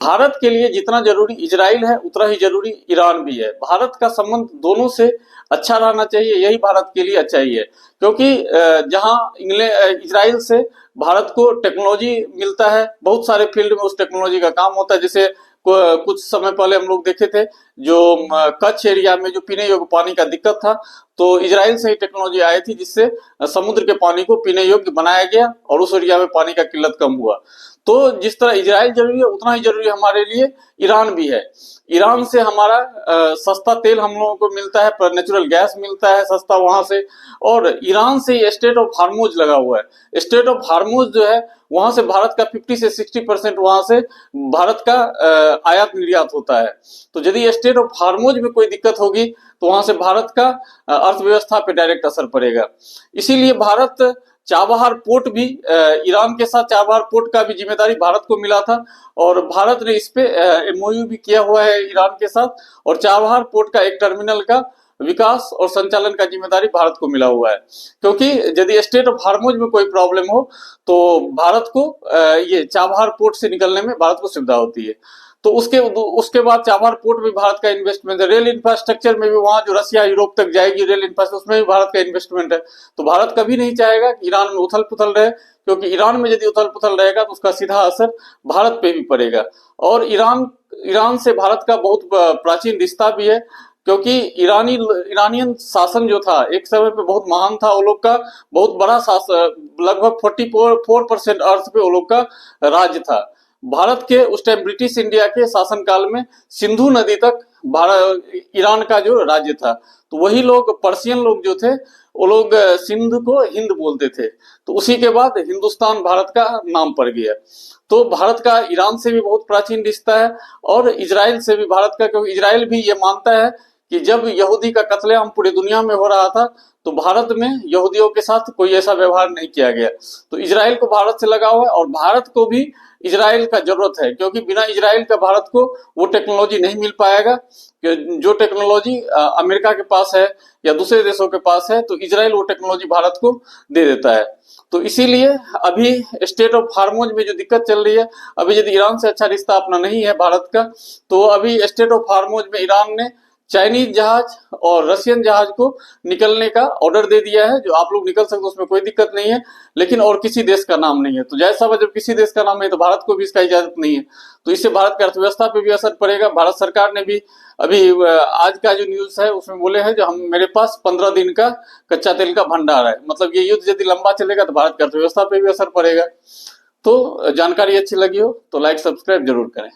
भारत के लिए जितना जरूरी इजराइल है उतना ही जरूरी ईरान भी है। भारत का संबंध दोनों से अच्छा रहना चाहिए, यही भारत के लिए अच्छा ही है। क्योंकि जहां इजराइल से भारत को टेक्नोलॉजी मिलता है, बहुत सारे फील्ड में उस टेक्नोलॉजी का काम होता है। जैसे कुछ समय पहले हम लोग देखे थे जो कच्छ एरिया में जो पीने योग्य पानी का दिक्कत था, तो इजराइल से ही टेक्नोलॉजी आई थी जिससे समुद्र के पानी को पीने योग्य बनाया गया और उस एरिया में पानी का किल्लत कम हुआ। तो जिस तरह इजराइल जरूरी है उतना ही जरूरी हमारे लिए ईरान भी है। ईरान से हमारा सस्ता तेल हम लोगों को मिलता है, पर नेचुरल गैस मिलता है सस्ता वहां से। और ईरान से स्टेट ऑफ हार्मोज लगा हुआ है। स्टेट ऑफ हार्मोज जो है वहां से भारत का 50 से 60% वहां से भारत का आयात निर्यात होता है। तो यदि स्टेट ऑफ हार्मोज में कोई दिक्कत होगी तो वहां से भारत का अर्थव्यवस्था पे डायरेक्ट असर पड़ेगा। इसीलिए भारत चाबहार पोर्ट भी ईरान के साथ चाबहार पोर्ट का भी जिम्मेदारी भारत को मिला था और भारत ने इस पे एमओयू भी किया हुआ है ईरान के साथ। और चाबहार पोर्ट का एक टर्मिनल का विकास और संचालन का जिम्मेदारी भारत को मिला हुआ है। क्योंकि यदि स्टेट ऑफ हार्मोज में कोई प्रॉब्लम हो तो भारत को ये चाबहार पोर्ट से निकलने में भारत को सुविधा होती है। तो उसके बाद चाबहार पोर्ट में भारत का इन्वेस्टमेंट है। रेल इंफ्रास्ट्रक्चर में भी वहां जो रसिया यूरोप तक जाएगी रेल इंफ्रास्ट्रक्चर, उसमें भी भारत का इन्वेस्टमेंट है। तो भारत कभी नहीं चाहेगा कि ईरान में उथल पुथल रहे, क्योंकि ईरान में यदि उथल पुथल रहेगा तो उसका सीधा असर भारत पे भी पड़ेगा। और ईरान से भारत का बहुत प्राचीन रिश्ता भी है। क्योंकि ईरानियन शासन जो था एक समय पे बहुत महान था, वो लोग का बहुत बड़ा शासन, लगभग 44% अर्थ पे वो लोग का राज्य था। भारत के उस टाइम ब्रिटिश इंडिया के शासनकाल में सिंधु नदी तक भारत ईरान का जो राज्य था। तो वही लोग पर्शियन लोग जो थे वो लोग सिंध को हिंद बोलते थे। तो उसी के बाद हिंदुस्तान भारत का नाम पड़ गया। तो भारत का ईरान से भी बहुत प्राचीन रिश्ता है और इजराइल से भी भारत का, क्योंकि इजराइल भी ये मानता है कि जब यहूदी का कत्लेआम पूरी दुनिया में हो रहा था तो भारत में यहूदियों के साथ कोई ऐसा व्यवहार नहीं किया गया। तो इजराइल को भारत से लगा हुआ है और भारत को भी इजराइल का जरूरत है। क्योंकि बिना इजराइल का भारत को वो टेक्नोलॉजी नहीं मिल पाएगा जो टेक्नोलॉजी अमेरिका के पास है या दूसरे देशों के पास है, तो इजराइल वो टेक्नोलॉजी भारत को दे देता है। तो इसीलिए अभी स्टेट ऑफ हार्मोज में जो दिक्कत चल रही है, अभी यदि ईरान से अच्छा रिश्ता अपना नहीं है भारत का, तो अभी स्टेट ऑफ हार्मोज में ईरान ने चाइनीज जहाज और रशियन जहाज को निकलने का ऑर्डर दे दिया है। जो आप लोग निकल सकते, उसमें कोई दिक्कत नहीं है, लेकिन और किसी देश का नाम नहीं है। तो जैसा जब किसी देश का नाम है तो भारत को भी इसका इजाजत नहीं है। तो इससे भारत की अर्थव्यवस्था पे भी असर पड़ेगा। भारत सरकार ने भी अभी आज का जो न्यूज है उसमें बोले हैं जो हम मेरे पास 15 दिन का कच्चा तेल का भंडार है। मतलब ये युद्ध यदि लंबा चलेगा तो भारत की अर्थव्यवस्था पे भी असर पड़ेगा। तो जानकारी अच्छी लगी हो तो लाइक सब्सक्राइब जरूर करें।